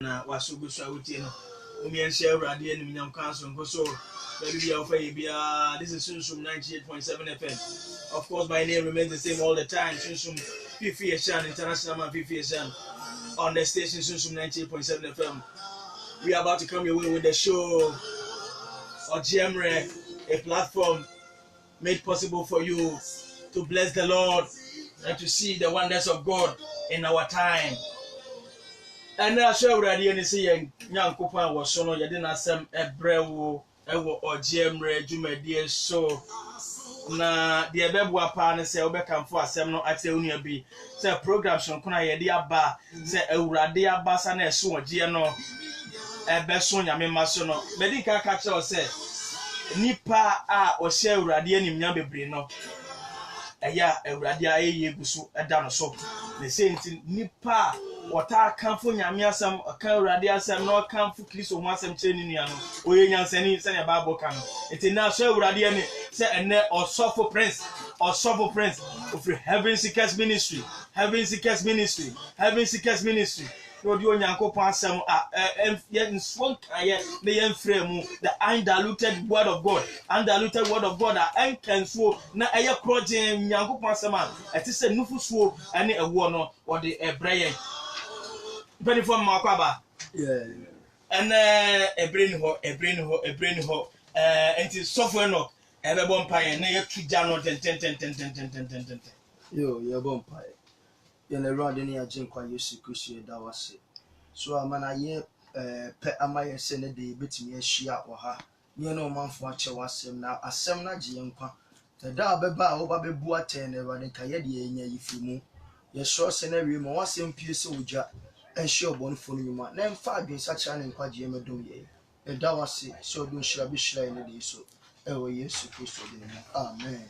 na wasugu so awutie no omi share radio and minyam council nko so baby bia this is Sunsum 98.7 FM. Of course my name remains the same all the time, Sunsum Fifi Eshan, International Man Fifi Eshan, on the station Sunsum 98.7 FM. We are about to come your way with the show Ojiemre, a platform made possible for you to bless the Lord and to see the wonders of God in our time. And I share already and see young couple was so no you didn't asem ebrewo ewo Ojiemre Jumedie so na the ebebua pa ne se obekam asem no ate onua bi say program so kuna ye de aba say awurade aba sa na eso ogie no ebe so nyame maso no medika ka che o say nipa a o share awurade anim nya bebre no eya awurade ayeye gusu eda no so the same nipa wata kanfo nyame asem aka awurade asem no kanfo kristo ho asem kire ni nua no oye nyansani se ne bible kan eti na so awurade ani se ene osofo prince of Heaven Seekers Ministry no di onyankopon asem nswon kaye na yemfremu the undiluted word of God a enkansuo na eye projen nyankopon asem a etise nufusuo ene ewo no wode ebreye benefom makwaba and ebrain ho enti software no ebe bompaye na yetuja no ten yo ye bompaye ye na rade ni agye kwa Yesu Kristo da wase so amana ye pe amaye se ne de betimi ahia wo ha ne no manfo ache wasem na asem na gye nkwa da beba wo ba bebu aten ne rade ka ye de enya yifimu ye so se na wi mo wasem pie se oja enhye obonfo no nyuma na mfa adwen sacha ne nkwa gye medom ye da wase so do shira bi shira ne de so ewo Yesu Kristo de amen.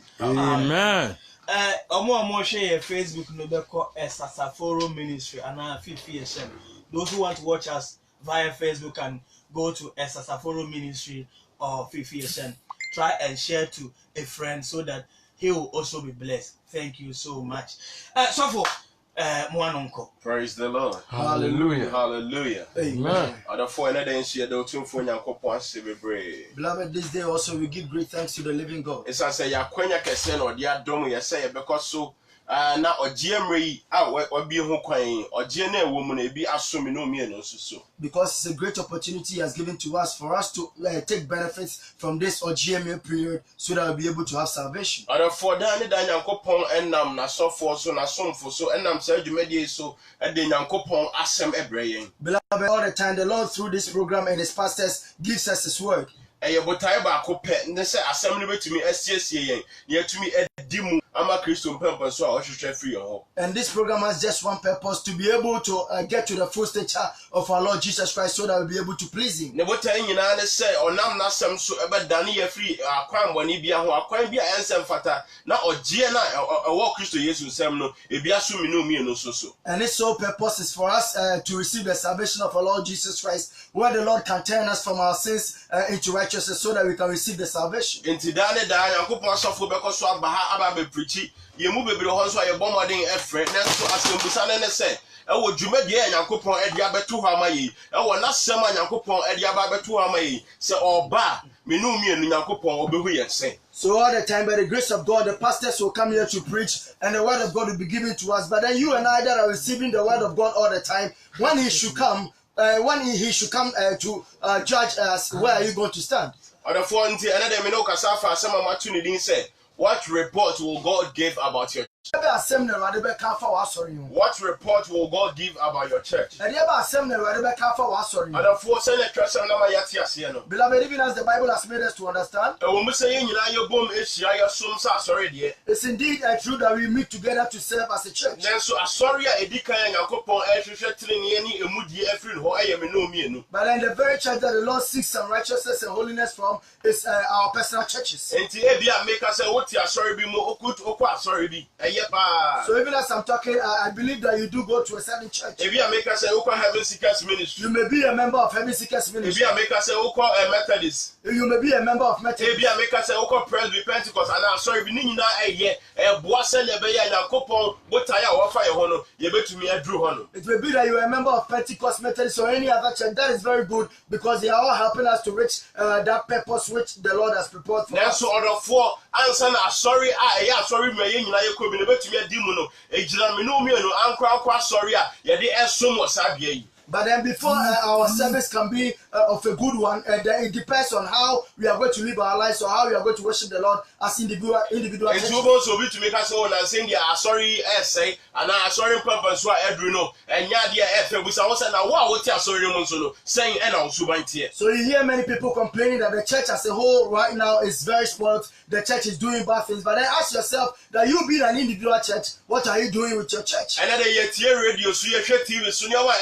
Omo share Facebook no be call Esasaforo Ministry and Fifi Eshem. Those who want to watch us via Facebook can go to Esasaforo Ministry or Fifi Eshem. Try and share to a friend so that he will also be blessed. Thank you so much. So for Mwanonko. Praise the Lord. Hallelujah. Hallelujah. Amen. Beloved, this day also we give great thanks to the living God. It's as a yakwenya kese no dia dom ye say because so na Ojiemre yi obi ho kwan Ojie na ewo mu na ebi asomi no mi no so because it's a great opportunity he has given to us for us to take benefits from this Ojiemre period so that we'll be able to have salvation. For that ni da Nyankopon enam na sofo so na somfo so enam say dwumedie so e de Nyankopon asem ebreye. Beloved, all the time the Lord through this program and his pastors gives us his word. Botai ba ko pe ne se asem no betumi asiesie yen ne atumi edimu ama Kristo mpempa so a ohwehwe free ho. And this program has just one purpose, to be able to get to the full stature of our Lord Jesus Christ so that we'll be able to please him. Ne botai nyina ne se onam na asem so ebedane ye free akwan boni bia ho akwan bia ensem fata na ogie na ewo Kristo Yesu nsem no ebia so mi no mi no so. And its sole purpose is for us to receive the salvation of our Lord Jesus Christ, where the Lord can turn us from our sins into righteousness so that we can receive the salvation. Enti dane da Yankopon sofo bekoso abaha aba be preach yemu bebre ho so ye bomodin efre na so asembusa ne se ewo dwumade Yankopon edi abeto ho amayi ewo nasem Yankopon edi aba beto ho amayi se oba menu mienu Yankopon obehu yense. So all the time by the grace of God the pastors will come here to preach and the word of God will be given to us, but then you and I that are receiving the word of God all the time, when he should come to judge us, where are you going to stand? What report will God give about your church? What report will God give about your church? Beloved, even as the Bible has made us to understand, it's indeed true that we meet together to serve as a church. But in the very church that the Lord seeks some righteousness and holiness from is our personal churches. So even as I'm talking, I believe that you do go to a certain church. If you make us say Heaven Seekers Ministry. You may be a member of Heaven Seekers Ministry. If you make us say a Methodist. You may be a member of Methodist. If you make us say Presby Pentecost, and I'm sorry, we need a boasen and a coupon, but I offer a honor, you bet to me a drew honor. It may be that you are a member of Pentecost, Methodist, or any other church. That is very good because they are all helping us to reach that purpose which the Lord has prepared for us. So, order for answer, sorry, sorry, may you could be to me a demon. A Gilamino, Uncle, sorry, yeah, so much Sabi. But then before our service can be of a good one, then it depends on how we are going to live our lives or how we are going to worship the Lord as individual. And you also be to make us own and saying, sorry, essay, and I sorry, Papa, so Edruno, and Yadia F. was also now what sorry, Monsono, saying, and also by tear. So you hear many people complaining that the church as a whole right now is very spoiled, the church is doing bad things. But then ask yourself that you being an individual church, what are you doing with your church? And then you radio, so you TV, so you are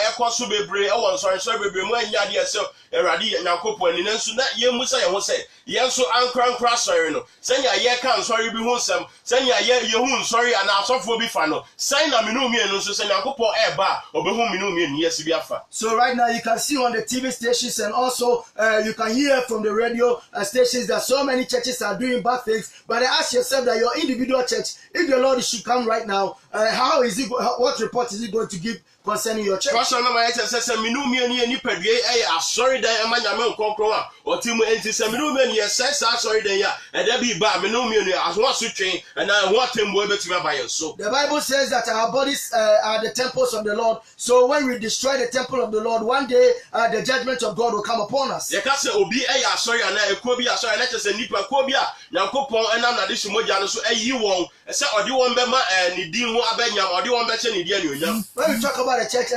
bebree e sorry bebree mu anya de eso erade nyankopon ni nanso na ye musa ye ho se ye nso ankra sorry no senya ye kan sorry bi ho nsem senya ye hu sorry ana asofo bi fa no sen na menu mi enu nso senya nyankopon e ba obehu menu mi enu yes bi afa. So right now you can see on the TV stations and also you can hear from the radio stations that so many churches are doing bad things, but ask yourself that your individual church, if the Lord should come right now, how is he what report is he going to give concerning your church? Sorry then Emmanuel Concroa or Timu Antiseminian, yes, sorry then, yeah, and there be bad Minumian as one switching, and I want him to by so. The Bible says that our bodies are the temples of the Lord, so when we destroy the temple of the Lord, one day the judgment of God will come upon us. The castle will be a sorry, and a Kobia, sorry, let us a Nipa Kobia, Yankopon, and I'm not this Mojano, so a you won't, except or do you want Bema and Nidim Abenya, or do you want better Nidian? When we talk about a church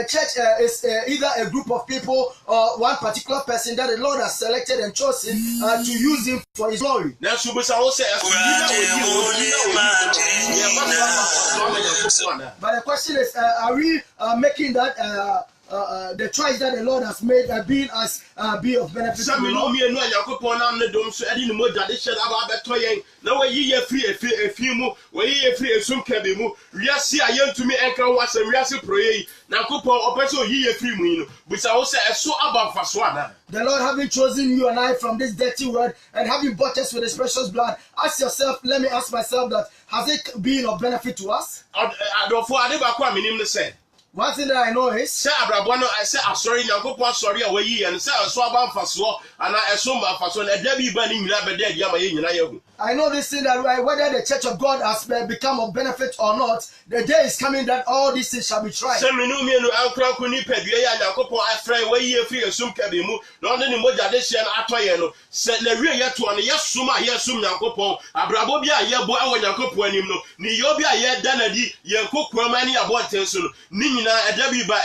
is either a group of people or one particular person that the Lord has selected and chosen to use him for his glory. But the question is, are we making that the choice that the Lord has made being us be of benefit to the Lord? Now we free a few we free a soon can be moved. We are see a young to me and can watch and we are pray. Now coupon or person ye free moon, which I also so about for swan. The Lord having chosen you and I from this dirty world and having bought us with his precious blood, ask yourself, let me ask myself that, has it been of benefit to us? I don't for I never quite mean to say. One thing that I know is, say Abrabono, I say I'm sorry, Yanko sorry away and say I saw about for swore and I assume for son a Debbie burning never dead Yama. I know this thing that whether the church of God has become of benefit or not, the day is coming that all these things shall be tried. Some no Uncle Kunipedia and Yakopo, I fray way ye free assume Kabimu, London in Mojadeshan Atoyeno, said the real yet to an yes suma, yes sum Yakopo, Abrabobia, ye boy when Yakopo and him no, Niobia ye danadi, Yanko Kwamani about Tensun, Nina, a Debbie by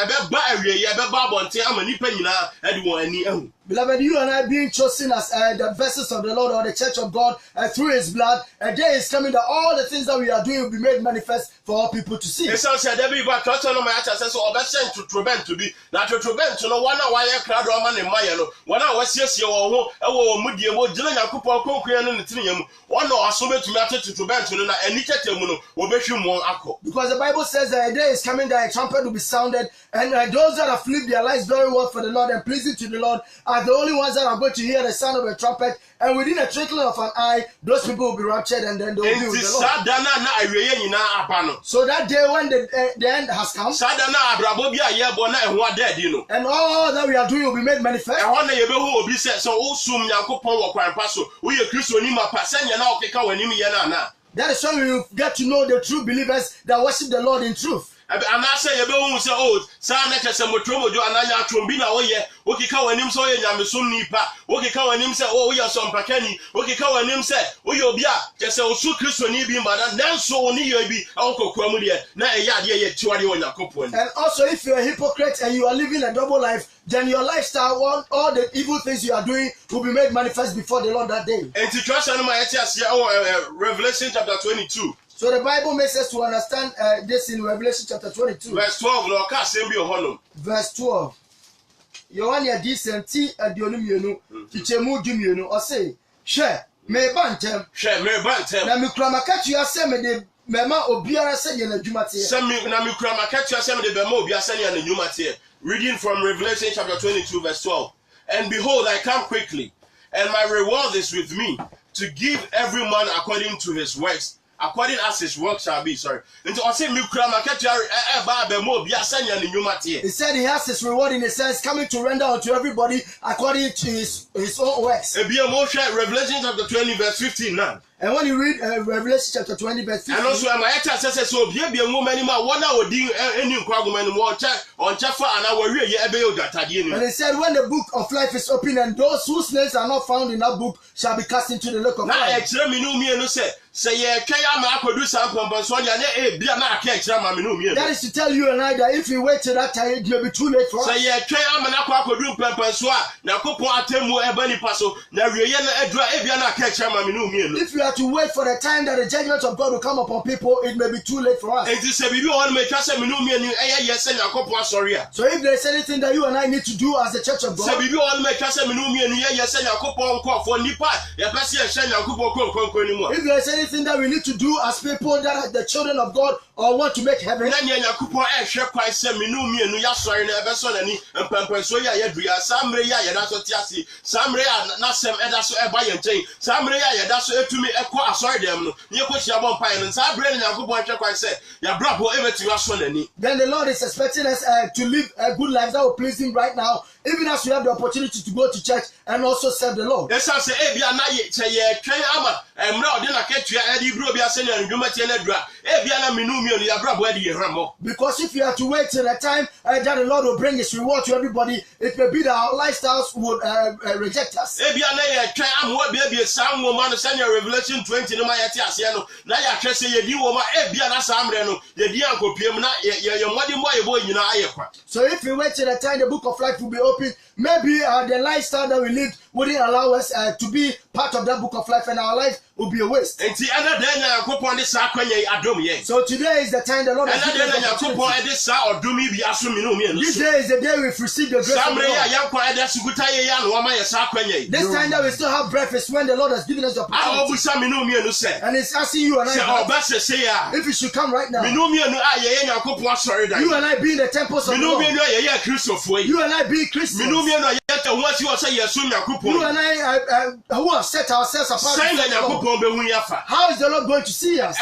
a barrier, ye babon, Tiamani Penina, and Beloved, you and I being chosen as the vessels of the Lord or the church of God through his blood, a day is coming that all the things that we are doing will be made manifest for all people to see. It sounds like every back to my access or best sent to prevent to be not to prevent to know 1 hour crowd or man in Mayano. 1 hour was yes, your Mudia, Jillian Cooper, Coquian and the Trinium, 1 hour so much matter to prevent to know and Nikamuno will make you more echo. Because the Bible says that a day is coming that a trumpet will be sounded, and those that have lived their lives very well for the Lord and pleasing to the Lord are the only ones that are going to hear the sound of a trumpet, and within a twinkling of an eye, those people will be raptured and then they will be with the Lord. So that day when the end has come, and all that we are doing will be made manifest. That is when we will get to know the true believers that worship the Lord in truth. And I say, you don't say, oh, Sana some Motromo, Joanna, Trumbina, oh, yeah, Okikawa and him so, Yamisum Nipa, Okikawa and him say, oh, we are some Pakani, Okikawa and him say, oh, you'll be just so Christo Nibi, but then so near be Uncle Quamudia, now a yard, yet 21 Yakopon. And also, if you're a hypocrite and you are living a double life, then your lifestyle, all the evil things you are doing will be made manifest before the Lord that day. And to trust on my Revelation chapter 22. So the Bible makes us to understand this in Revelation chapter 22. Verse 12. Verse 12. Yohane decent adionum tichemu dumyenu or say, share me bantem. Share me bantem. Na mikramakachi aseme mema obiara se ye na dwuma te Semi na mi kura maketua semi de bema obiara se na dwuma te. Reading from Revelation chapter 22 verse 12. And behold, I come quickly, and my reward is with me, to give every man according to his works, according as his work shall be. Sorry. Into I say mi kura maketua ba bema obiara se na dwuma te. He said he has his reward in a sense coming to render unto everybody according to his own works. Revelation chapter 20 verse 15 now. And when you read Revelation chapter 20 verse 15, and also my says so be woman anymore one hour ding any kwagman on chafa and our real ye. And he said when the book of life is open and those whose names are not found in that book shall be cast into the lake of fire. Now extra me no me no say ye kaya ma produce am pampanso nya na bia na aka extra ma me no me. That is to tell you and I that if we wait till that time it will be too late for us. Say ye kaya ma na kwa produce pampanso a na kopon atemu e ba nipa so na wiye na adura e bia na aka extra ma me no me no. If you have to wait for the time that the judgment of God will come upon people, it may be too late for us. And this say bibi on make say me no me ni e ye say na kopon sorry. So if there is anything that you and I need to do as the church of God, say bibi on make say me no me ni ye say na kopon nko for nipa ye pese ye hye na kopon konkonko ni mu. If there is anything that we need to do as people that are the children of God or want to make heaven, na nya kopon e hwe kwai say me no me nu ya sorry na e be so na ni mpampanso ya ye dua samre ya ye da so tiase samre ya na sem e da so e ba ye nchen samre ya ye da so etumi e ko sorry them no ye ko chia bon pai no sa bre na yakobon hwe kwan say ya brabo e betu aso nani. Then the Lord is expecting us to live a good life that will please him right now, even as we have the opportunity to go to church and also serve the Lord. Yes, I say e bia na ye che ye twen ama emra odi na ketua e di bro bia se na ndwuma tie na dura e bia na menu mi ya brabo e di ye hrammo. Because if you have to wait till the time that the Lord will bring his reward to everybody, it may be that our lifestyles would reject us. E bia na ye twen ama wo bia sam wo ma no se na Revelation 20 no ma ye tie ase no na ya hwe se ye di wo ma e bia na samre no ye di ankopiem na ye mwadi mo ye bo nyina aye kwa. So if we wait till the time the book of life will be open, maybe the lifestyle that we lived wouldn't allow us to be part of that book of life, and our life will be a waste. Enti ana da na yakopon de sa kwanye adom ye. So today is the time the Lord has given us the opportunity. This day is the day we've received the grace of the Lord. This time that we still have breath is when the Lord has given us the opportunity. And it's asking you and I if you should come right now. You and I being the temples of the Lord. You and I being Christians. You and I who have set ourselves apart. How is the Lord going to see us?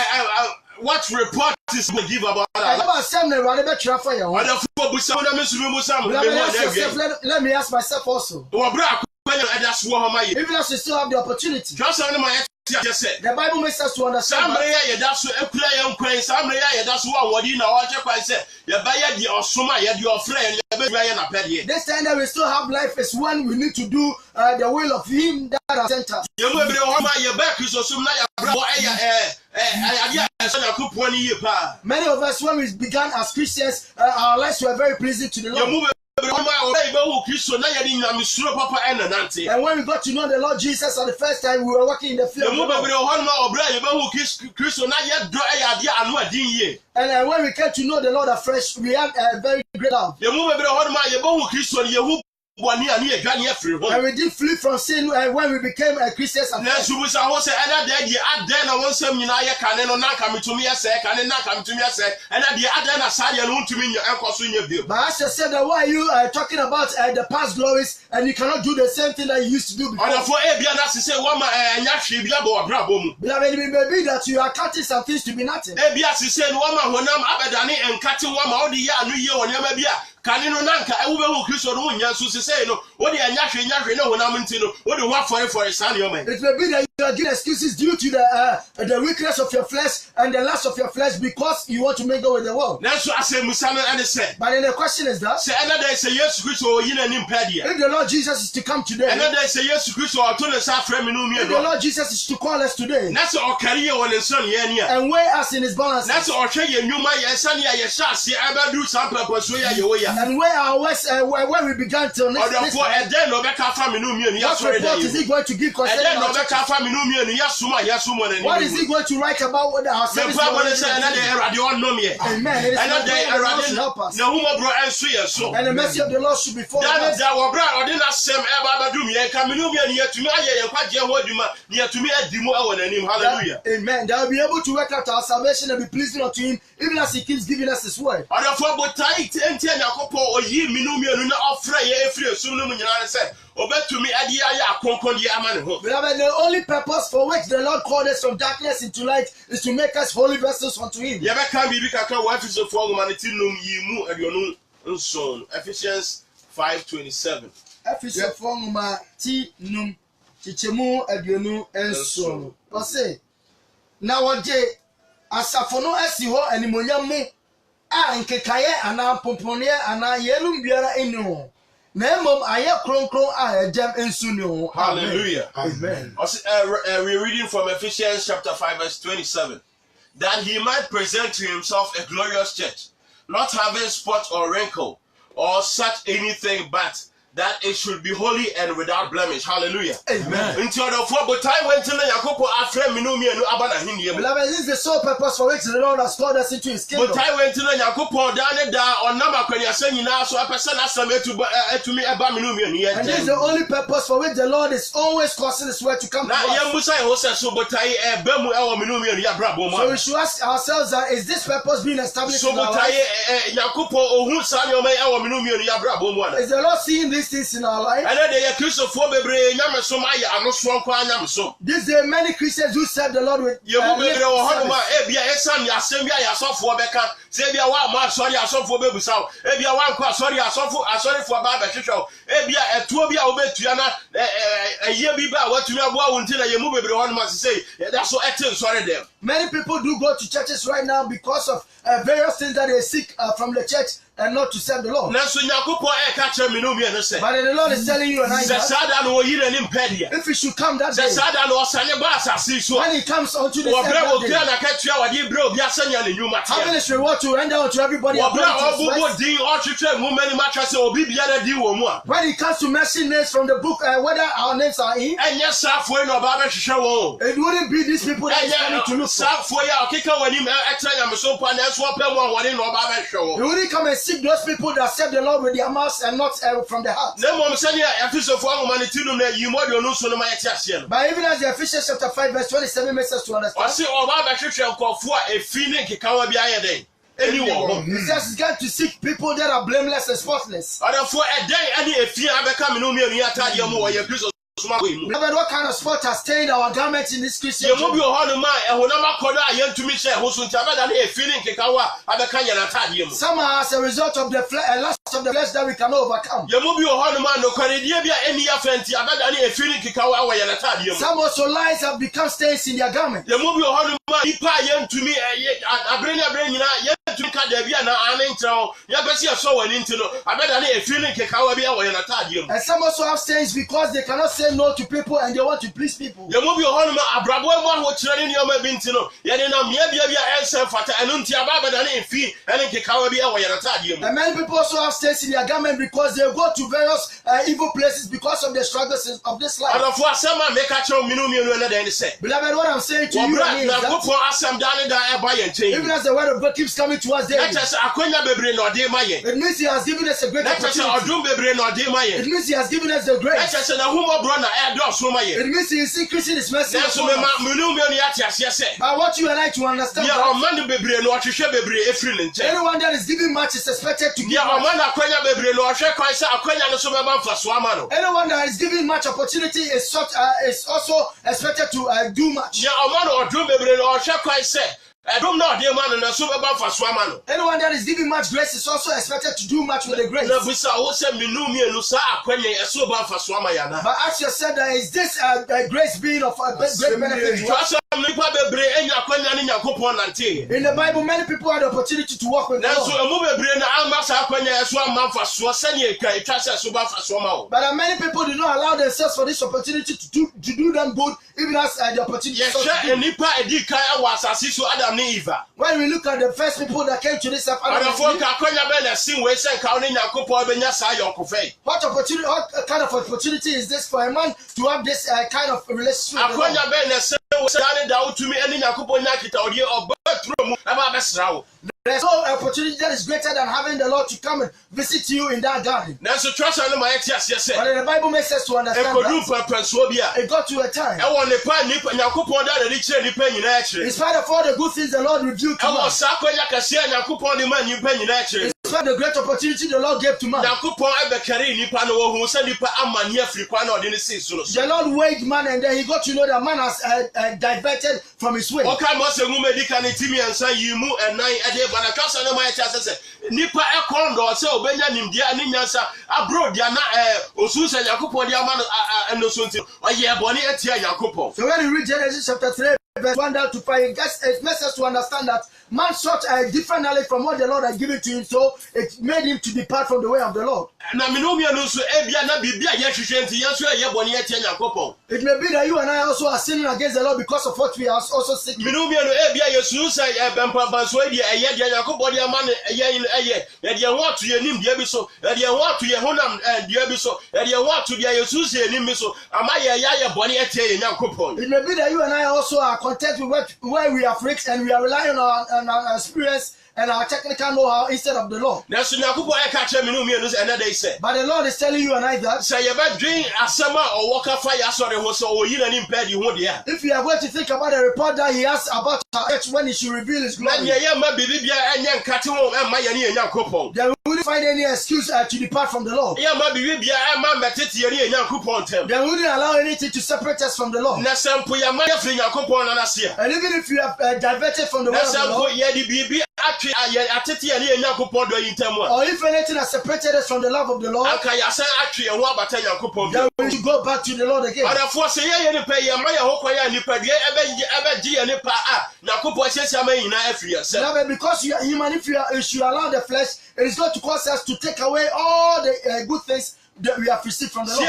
What report is going to give about that? Let me ask myself also. Even as we still have the opportunity. The Bible makes us to understand this time that we still have life is when we need to do the will of him that has sent us. Many of us, when we began as Christians, our lives were very pleasing to the Lord. And when we got to know the Lord Jesus for the first time, we were walking in the field. And when we came to know the Lord afresh, we had a very great love. And we did flee from sin when we became Christians. But I said that why are you talking about the past glories and you cannot do the same thing that you used to do before? Beloved, it may be that you are counting some things to be nothing. Kanino nanka ewubehu Kristo no nya so sese no wo de anya hwe no honam ntino wo de ho for san yo man. It may be that you are giving excuses due to the weakness of your flesh and the lust of your flesh because you want to make go with the world. Nanso asemusa no ane say. But then the question is that say another say Jesus Kristo oyina ni mpadia. If the Lord Jesus is to come today. Another say Jesus Kristo oto ne sa frame no mi. If the Lord Jesus is to call us today. Nanso okari ye won nson ye nia. And weigh us in his balance. Nanso ohwe ye nyuma ye sane ya ye sha ase abadu sam purpose ya ye wo ya. And where our west, where we began to next what report is he going to give concerning What is he going to write about what our service is? Amen. It is not that the Lord should help us. And the mercy of the Lord should be for us. Hallelujah. Amen. That will be able to work out our salvation and be pleasing unto him, even as he keeps giving us his word. Beloved, the only purpose for which the Lord called us from darkness into light is to make us holy vessels unto him. Ephesians 5:27. Ephesians 5:27. Ose na woje asafo no asi ho animonyam mu a nkekaye ana pompone ana yelum biara eni ho na emom aye kronkron a ejam ensu ne ho. Hallelujah. Amen. We're reading from Ephesians chapter 5 verse 27, that he might present to himself a glorious church, not having spot or wrinkle or such anything, but that it should be holy and without blemish. Hallelujah. Amen. Beloved, this is the sole purpose for which the Lord has called us into his kingdom. And this is the only purpose for which the Lord is always causing his word to come to us. So we should ask ourselves that, is this purpose being established in our life? Is the Lord seeing these things in our life? These day many Christians who serve the Lord with many people do go to churches right now because of various things that they seek from the church and not to serve the Lord. But the Lord is telling you and I that if he should come that day, when he comes unto the having his reward to render unto everybody, when he comes to mention names from the book, whether our names are in, it wouldn't be these people that is coming to look for. He wouldn't come and seek those people that serve the Lord with their mouths and not from the heart. But even as the Ephesians chapter 5 verse 27 makes us to understand, he says he's going to seek people that are blameless and spotless. Beloved, what kind of spot has stained our garments in this Christian church? Some are as a result of the lust of the flesh that we cannot overcome. Some also lies have become stains in their garment. And some also have stains because they cannot say no to people and they want to please people. And many people also have stains in their garment because they go to various evil places because of the struggles of this life. Beloved, what I'm saying to you is that even as the word of God keeps coming to us daily, it means he has given us a great opportunity. It means he has given us the grace. It means he is increasing his mercy. But what you and I to understand, anyone that is giving much is expected to give much. Anyone that is giving much opportunity is also expected to do much. Anyone that is giving much grace is also expected to do much with the grace. But ask yourself, that is this grace being of great benefit to us? In the Bible, many people had the opportunity to walk with God. But many people do not allow themselves for this opportunity to do them good, even as the opportunity. When we look at the first people that came to this earth, what kind of opportunity is this for a man to have this kind of relationship with God? There's no opportunity that is greater than having the Lord to come and visit you in that garden. But the Bible makes us to understand that it got to a time, in spite of all the good things the Lord revealed to us, in spite of the great opportunity the Lord gave to man, the Lord weighed man, and then he got to know that man has diverted from his way. Nipa ekondo se obenya nimdia ani nyansa abro dia na osunse yakopon dia ma no sonti oye boni etia yakopon. So when you read Genesis chapter 3 verse 1 down to 5, it makes us to understand that man sought a different knowledge from what the Lord had given to him, so it made him to depart from the way of the Lord. It may be that you and I also are sinning against the Lord because of what we are also seeking. It may be that you and I also are content with where we are fixed and we are relying on our experience and our technical know-how instead of the Lord. But the Lord is telling you and I that if you are going to think about the report that he has about our church when he should reveal his glory, then we wouldn't find any excuse to depart from the Lord. Then we wouldn't allow anything to separate us from the Lord. And even if you have diverted from the word of the Lord, or if anything has separated us from the love of the Lord, then we should go back to the Lord again. Because you are human, if you should allow the flesh, it is going to cause us to take away all the good things that we have received from the Lord.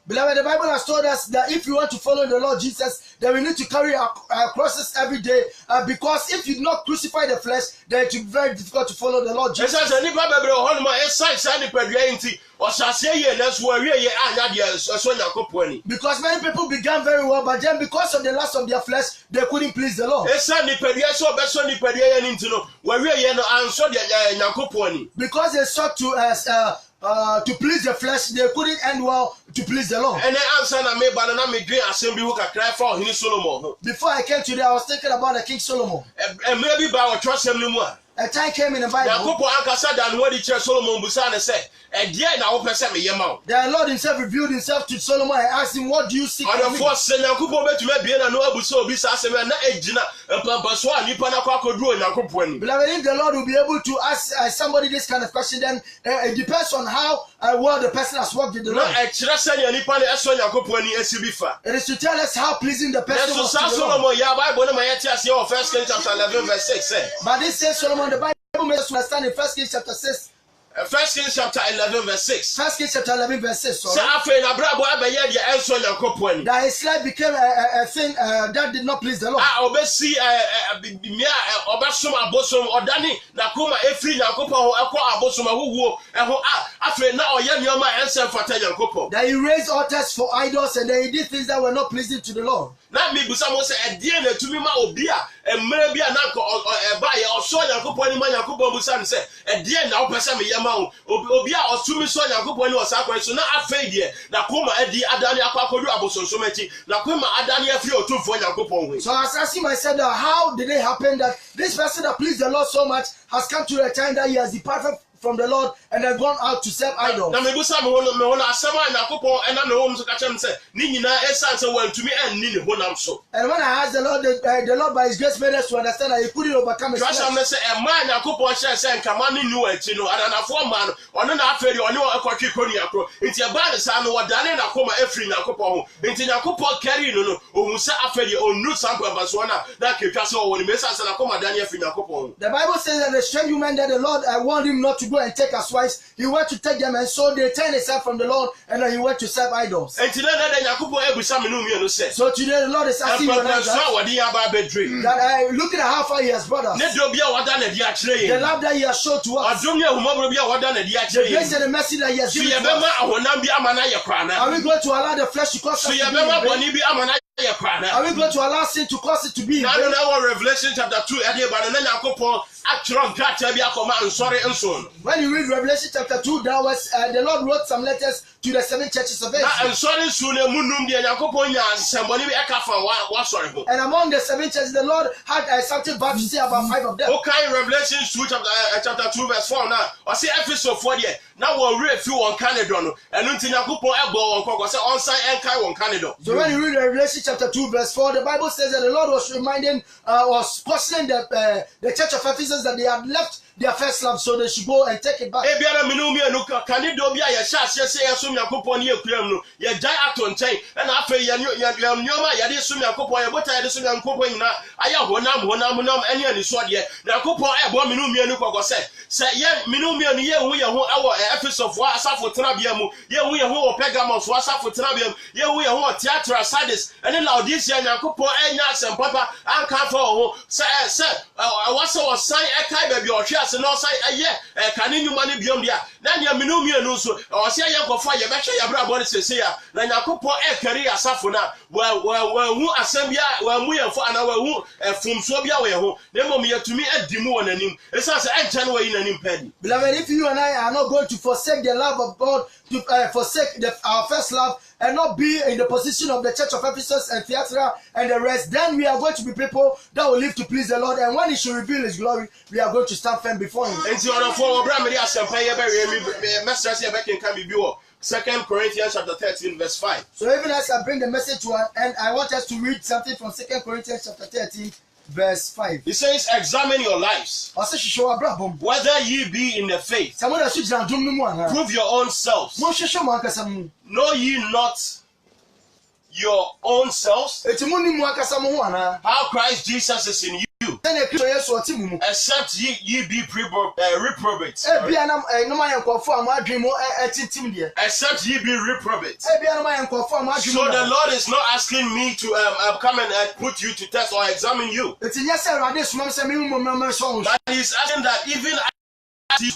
Beloved, the Bible has told us that if you want to follow the Lord Jesus, then we need to carry our crosses every day, because if you do not crucify the flesh, then it will be very difficult to follow the Lord Jesus. Because many people began very well, but then because of the lust of their flesh, they couldn't please the Lord. Because they sought to please the flesh, they couldn't end well to please the Lord. Before I came today, I was thinking about the King Solomon. A time came in the Bible. The Lord himself revealed himself to Solomon and asked him, what do you seek from me? Beloved, if the Lord will be able to ask somebody this kind of question, then it depends on how well the person has worked with the Lord. It is to tell us how pleasing the person was to the Lord. But this says Solomon, the Bible makes us understand in 1 Kings chapter 6. 1 Kings chapter 11 verse 6. 1 Kings chapter 11 verse 6. That his life became a thing that did not please the Lord. That he raised altars for idols and then he did things that were not pleasing to the Lord. So I was asking myself that how did it happen that this person that pleased the Lord so much has come to a time that he has departed from the Lord and they've gone out to serve idols. Na me busa me hono asema Yakobon ena me wo mso ka chem se ni nyina esan se wantumi enni ne honam so. And when I asked the Lord by his grace made us to understand that he couldn't overcome his flesh. Trust me say e man Yakobon share say nkama ni nu anti no ananafo man ono na aferi ono ekotwe koni akro. Nti e ba ne sa no wodane na koma efri Yakobon ho. Nti Yakobon carry no ohun se aferi onu sampa baso na ketwa se o woni me sa na koma dane efri Yakobon ho. The Bible says that the strange woman that the Lord warned him not to go and take as wives, he went to take them, and so they turned himself from the Lord, and then he went to serve idols. So today the Lord is asking you that looking at how far he has brought us, the love that he has shown to us, the grace and the mercy that he has given to us. Are we going to allow the flesh to cause us to be in vain? Are we going to allow sin to cause it to be in vain? Revelation chapter 2, when you read Revelation chapter 2, there was the Lord wrote some letters to the 7 churches of Asia. And among the 7 churches, the Lord had something bad to say about 5 of them. Okay, Revelation 2 chapter 2 verse 4 now. I see Ephesians 4 there. Now we'll read a few on Canada. And until so when you read Revelation chapter 2 verse 4, the Bible says that the Lord was reminding, was cautioning the church of Ephesus that they had left their first love, so they should go and take it back. no say can you money beyond there. Then you minu so or say ya go fire be hwe ya bra body say ya na Yakobon carry asafo na hu asembia mu yefo ana hu fumso bia we ho na mom yatumi adimu wonanim esa say encha no we nanim padi. Beloved, if you and I are not going to forsake the love of God, to forsake our first love and not be in the position of the church of Ephesus and Thyatira and the rest, then we are going to be people that will live to please the Lord, and when he should reveal his glory, we are going to stand firm before him. And so on for Second Corinthians chapter 13 verse 5. So even as I bring the message to an end, I want us to read something from 2 Corinthians chapter 13 verse 5. He says, examine your lives, whether ye be in the faith. Prove your own selves. Know ye not your own selves? How Christ Jesus is in you, except ye be reprobates. Except ye be reprobates. So the Lord is not asking me to come and put you to test or examine you. But he's asking that even as he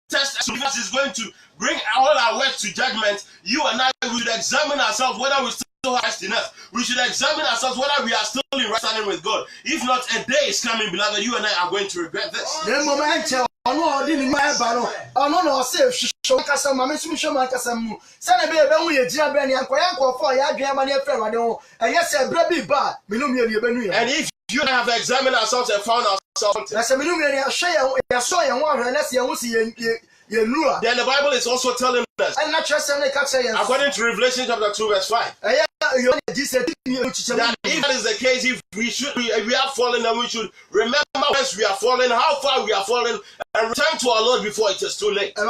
test us, is going to bring all our work to judgment. You and I should examine ourselves whether we still have enough. We should examine ourselves whether we are still in right standing with God. If not, a day is coming, beloved, you and I are going to regret this. And if you have examined ourselves and found ourselves, then the Bible is also telling us, according to Revelation chapter 2 verse 5, that if that is the case, if we are fallen, then we should remember whence we are fallen, how far we are fallen, and return to our Lord before it is too late. For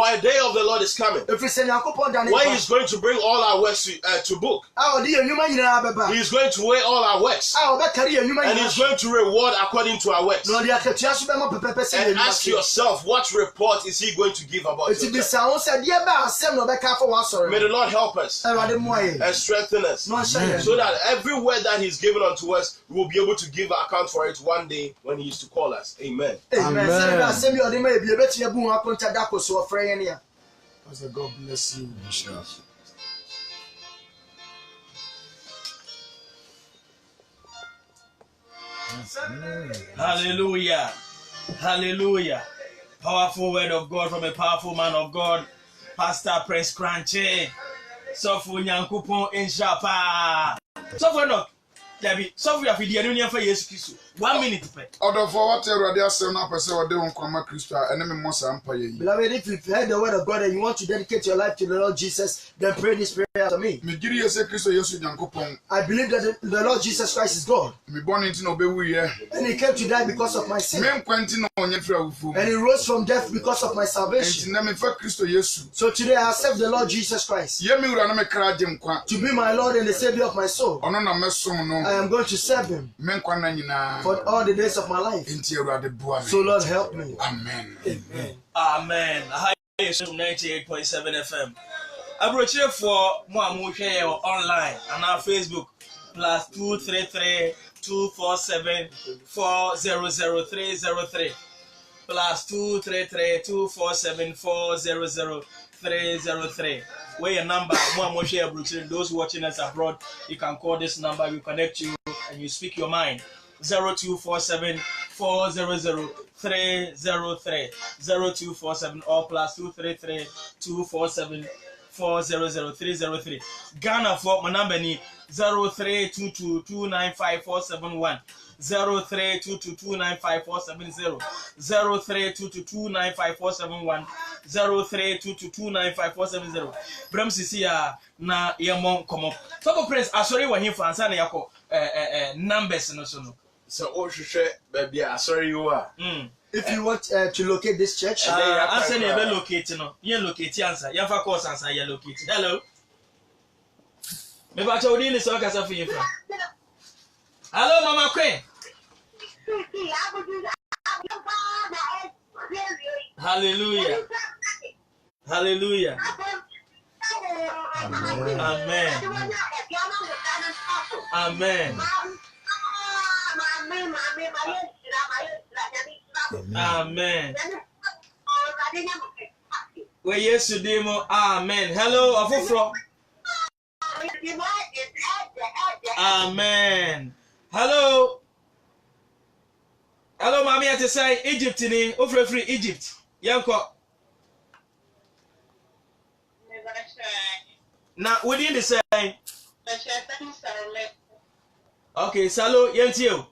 a day of the Lord is coming, when he's going to bring all our works to book. He is going to weigh all our works, and he's going to reward according to our works. And ask yourself, what report is he going to give about your church? May the Lord help us and strengthen us, so that every word that he's given unto us, we will be able to give account for it one day when he is to call us. Amen. Amen. Pastor, God bless you. Hallelujah. Hallelujah. Powerful word of God from a powerful man of God, Pastor Prince Cranche. Sofu Nyankupon Inshapa. Sofu no. Debi, sofu ya fidi enu ni afa Yesu Kristo. 1 minute per. Order for what already asem na person we dey on kwama Kristo ene me mo sa mpa ye. Beloved, if you've heard the word of God and you want to dedicate your life to the Lord Jesus, then pray this prayer after me. Me giri yese Kristo Yesu Nyankopon. I believe that the Lord Jesus Christ is God. Me born into no be wu ye. And he came to die because of my sin. Me nkwanti no onye fra wufu. And he rose from death because of my salvation. Enti na me fa Kristo Yesu. So today I accept the Lord Jesus Christ Ye me wura na me kra agye nkwa. to be my Lord and the Savior of my soul. Ono na mesom no. I am going to serve him Me nkwa na nyina. for all the days of my life. Enti Awurade boa me. So Lord help me. Amen. Amen. Amen. Hi, 98.7 FM. Abrochire for mo share online and on Facebook +233 247 400303 +233 247 400303. Where your number mo share abrochire. Those watching us abroad, you can call this number. We connect you and you speak your mind. 0247 400 303 0247 or +233 247 400 303. Ghana for my number ni 0322 295 471 0322 295 470 0322 295 471 0322 295 470. Bram sisi ya na yemon komo. So praise asori wa him fansa na yako numbers no so no. So ohwehwe baby asori you are. If you want to locate this church, answer never locate no. You locate answer. You have course answer you locate. Hello. Me ba cha odi ni so kasa for you from. Hello Mama Queen. Hallelujah. Hallelujah. Amen. Amen. Amen. We yesterday mo. Amen. Hello, Afufro. Amen. Hello. Hello, Mami ate say Egypt ni, ofre free Egypt. Yanko. Na within the say. Okay, salo yentio.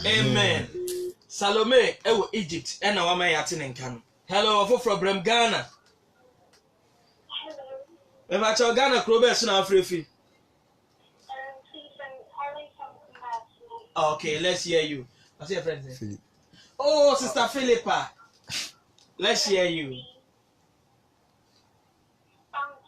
Amen. Salome ewo Egypt ena wa man yate ne nka no. Hello, ofo from Ghana. Me ba cha Ghana krobe so na afrefi. Okay, let's hear you. What's your friend say? Oh, Sister Philippa. Let's hear you.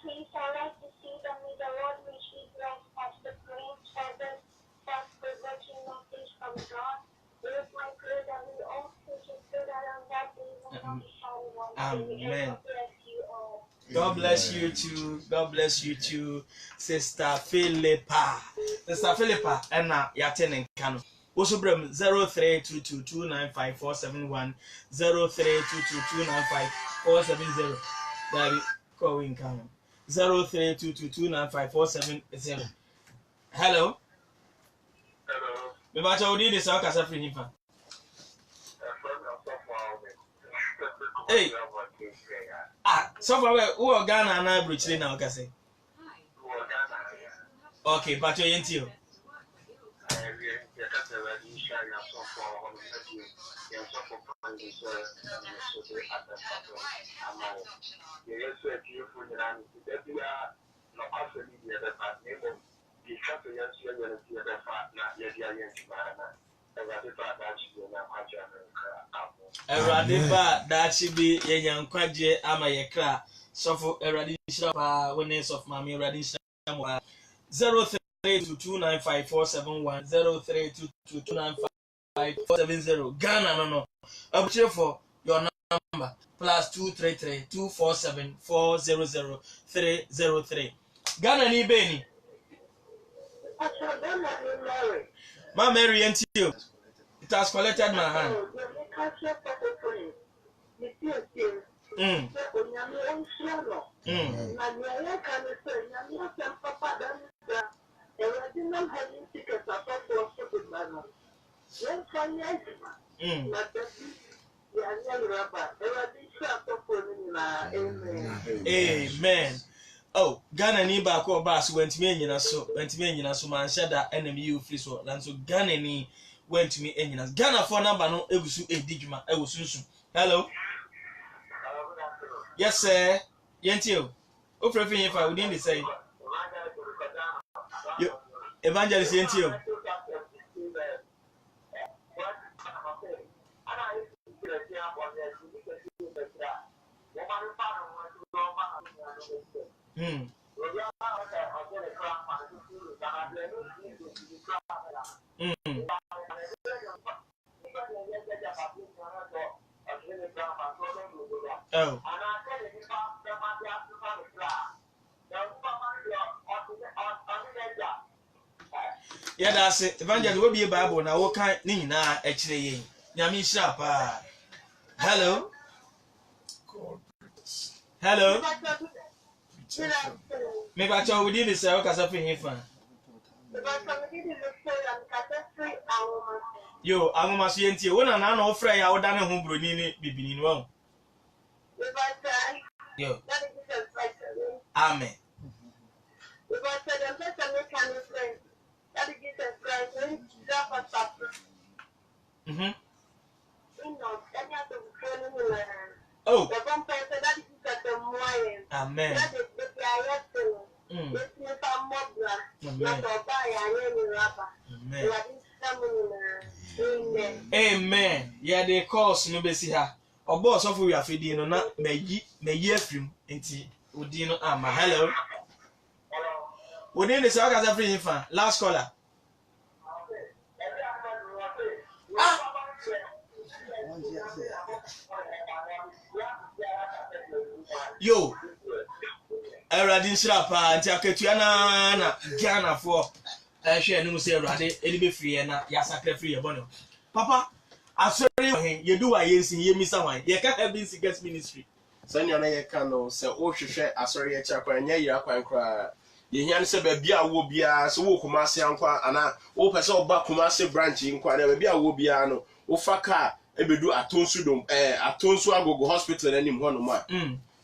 Please, I like to see them with the Lord richly blessed as the great service that the working message from God. It is my prayer that we all take it good around that day when not be one. Amen. God bless you all. God bless you too. God bless you too, Sister Philippa. Sister Philippa, and now you're turning canoe. Also, bring 0322295471 0322295470. That is calling canoe. 0322295470. Hello. Hello. Me ba cha odi ni sa ka sa free ni fa. Hey. So far we Ghana na Brooklyn na o ka say. Okay, but you ain't you. Eradiba that should be yenyan kwaje ama yekra sofo eradi shira pa witness of mami eradi shira 0322954710 0322954770 Ghana no abuche for your number +233 247 400 303 Ghana ni beni Ma Mary and you It has collected my hand. Amen. Oh, Ghana ni ba ko ba so went me nyina so man shada enemy you free so dan so Ghana ni went me nyina Ghana for number no egusu edijuma e wo sunsun. Hello. Yes sir. Yentio. O frefin yin fa within the say. Yo evangelist Yentio. Oh. Yeah, that's it. Evangelist will be a Bible now. What kind Nina actually? Yami Shapa. Hello. Hello. Maybe I told we did this. I was here fan. Yo, I'm a CNT. When I'm not afraid, I would done a home brunini be wrong. Yo. Amen. Oh. Amen. Amen. Yeah, they cause no be see her. Or boss of we are feeding no na me ye film enti odino ama. Hello. Within the saga as free fan. Last caller. Yo. Eradin Shrapa anti aketuana na Ghana for hwe no say erade eli be free na ya sacre free e bono. Papa, asori you do ayensin ye misa wan. Ye ka Heaven Seekers Ministry. Sanya na ye ka no se o hwehwe asori ye cha kwan nya yira kwan kra. Ye hian se ba bia wo bia se wo Kumasi ankwa ana wo pese oba Kumasi branch nkwa na ba bia wo bia no wo faka ebedu Atonsudom Atonsu Agogo Hospital anim ho no ma.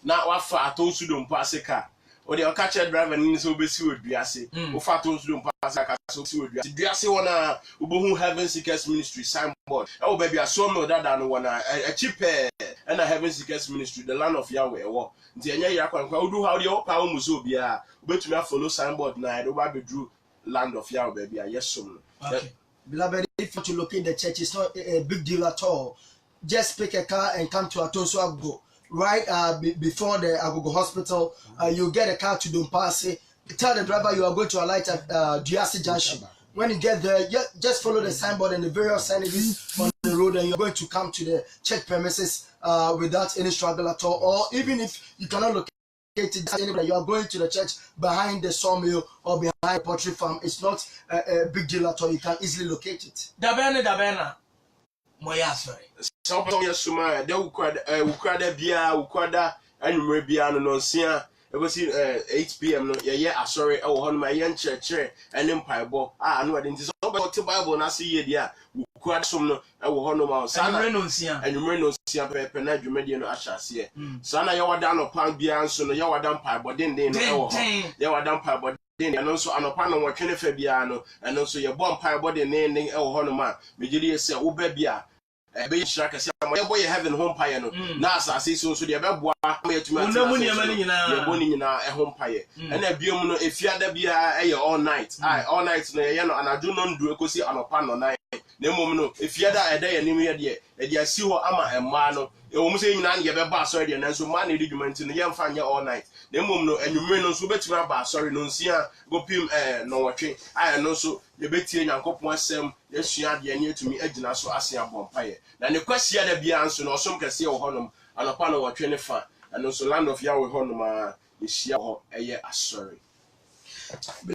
Na wafa Atonsudom paseka. O de okache driver ni so obesi oduase. Wo fa Atonsudom paseka so obesi oduase. Duase wona obohu Heaven Seekers Ministry signboard. E wo ba bia so me dada no wona a cheap and a Heaven Seekers Ministry, the land of Yahweh. Nti enya ya kwankwa udu how de opa wo muso bia obetumi follow signboard na do ba bedru land of Yahweh bia yesum. Okay. Beloved, if you locate the church, it's not a big deal at all. Just pick a car and come to Atonsu Agogo. Right before the Agogo Hospital, you get a car to Dompase. Tell the driver you are going to alight at Duase Junction. When you get there, just follow the signboard and the various signages on the road, and you're going to come to the church premises without any struggle at all. Or even if you cannot locate it anywhere, you are going to the church behind the sawmill or behind the poultry farm. It's not a big deal at all. You can easily locate it. Dabena. Moya sorry. Some yesuma de ukwada bia ukwada anumre bia no nsia. It was 8 p.m. no ye asori e wo ho no ma ye nkyerɛkyerɛ ene mpaebɔ no ade nti so ba te Bible na se ye dia ukura som no e wo ho no ma sa na anumre no nsia pepe na dwumadi no ahyase sa na ye wada no pan bia nso no ye wada mpaebɔ den no e wo ho ye wada mpaebɔ den no nso anopa no wɔtwene fa bia no eno nso ye bɔ mpaebɔ den e wo ho no ma megiri ye se wo ba bia be shira kase am ye boy Heaven home paye no na asase so de be boa ma yetuma unamu ni amani nyina ye boni nyina e home paye e na biom no efiada bia e ye all night all night no ye no anadu no ndu ekosi anopa no na mom no efiada e da ye nim ye de e de asi ho ama emma no e wo mu se nyina ye be ba asori de nanso ma na di dwumanti no ye mfa nya all night mom no enwumre no nso betuma ba asori no nsia go pim no wotwe aye no nso ye betie Nyankopon asem ye sua de anya etumi agina so ase abompaye na ne kwasia da bia nso no osom kase wo honom anopa no wotwe ne fa and also land of Yahweh honom ye hia ho eye asori.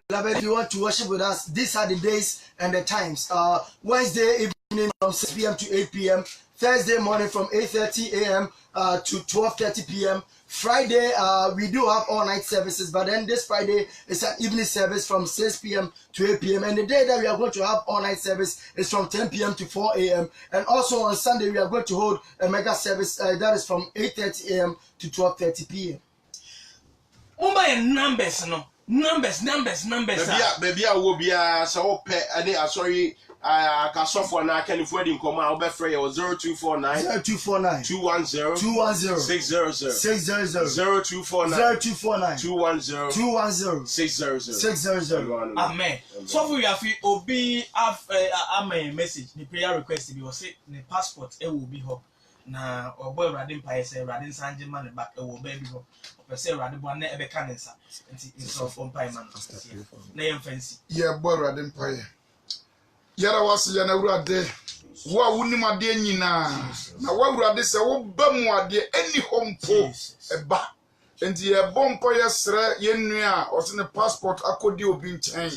Beloved, if you want to worship with us, these are the days and the times. Wednesday evening evening from 6 p.m. to 8 p.m. Thursday morning from 8:30 a.m. To 12:30 p.m. Friday, we do have all-night services, but then this Friday is an evening service from 6 p.m. to 8 p.m. And the day that we are going to have all-night service is from 10 p.m. to 4 a.m. And also on Sunday, we are going to hold a mega service that is from 8:30 a.m. to 12:30 p.m. Numbers, no? Numbers. Baby, I will be so pet. I sorry. I can software now. Can if wedding come out, I'll be 0249 0249 210 210 600 600 0249 0249 210 210 600 600. Amen. So for you, if Obi have a message, the prayer request be was say the passport it will be ho. Na obo Radin Paye say Radin Sanje man back it will be ho. Ope say Radin bo na ebe kanensa. Nti so from Paye man. Na yem fancy. Yeah, boy Radin Paye. Yara wasi ya na urade wa wunim ade nyina na wa urade se wo ba mu ade eni hompo eba enti ye bompo ye sre ye nua o se ne passport akodi obi nchen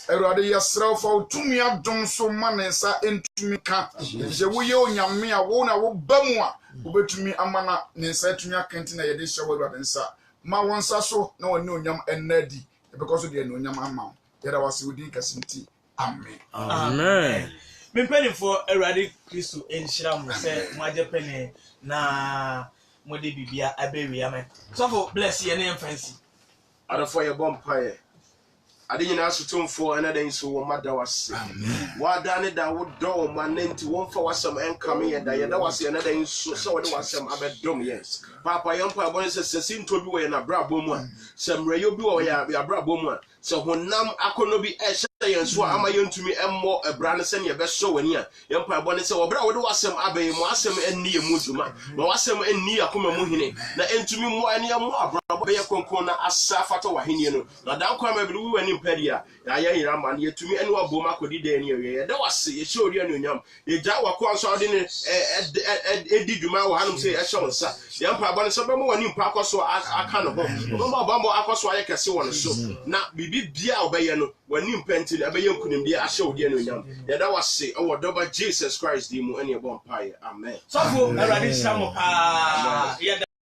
urade ye sre fa otumi adon so manensa entumi ka je wo ye onyame a wo na wo ba mu a wo betumi amana nensa etumi akenti na ye de hye wo urade nsa ma wonsa so na woni onyam enadi because of the onyam ama yara wasi wodi kasinti. Amen. Amen. Me penny for Eradi Christo in Shram say Maja penny na Modi Bibia Aberia man. So for bless your name fancy. Ada for your bonfire. I didn't ask to for another so mother was. What done it that would do my name to one for some and coming and that was another so it was some other dome, yes. Papa Yampa boys seem to be in a braboma. Some rayo be or ya braboma. So when nam akonobi and so am I to me and more a brand send your best show in here. Yampa bonnet so bra would was some abbey, Mossam and near Muzuma, Mossam and near Kuma Muhine. Now and to me more and more brabbe concona as Safato Wahiniano. Now down come blue and impedia. I man yet to me and what Boma could eat any area. That was a show you yam. The Jawa Quans Eddie Dumao Hanum say a show, sir. Yampa bonnet so one in Paco so I can't home. Mama Bambo Aquas I can see one so. Now be Bia Bayano when you painted a bayon couldn't be a show, dear yam. Yeah, that was say, oh, double Jesus Christ, the more any bonfire. Amen. So for Eradi Shamo,